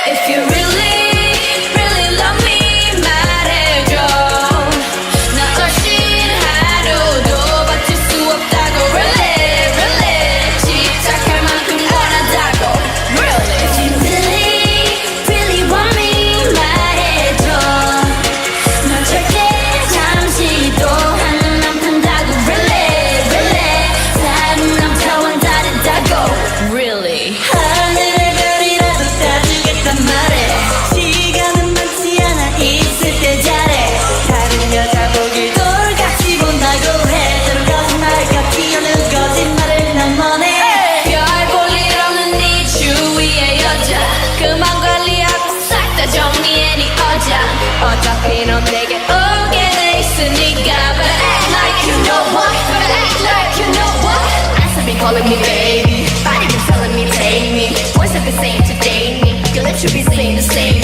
If you really, really love me 말해줘 나 얼씬 하루도 버틸 수 없다고 Really, really 시작할 만큼 원한다고 Really If you really, really want me 말해줘 넌 절대 잠시도 한눈 안 판다고 Really, really 삶은 남자와는 다르다고 Really 하늘의 별이라도 따주겠단 말해 시간은 많지 않아 있을 때 잘해 다른 여자 보길 돌같이 본다고 해 때로 거짓말 같이 오는 거짓말을 난 원해 별 볼 일 없는 네 주위의 여자 그만 관리하고 싹 다 정리해 네 어장 어차피 넌 내게 오게 돼 있으니까 But act like you know what But act like you know what Answer me calling me baby Body been telling me take me Voice have been saying to date me Your lips should be saying the same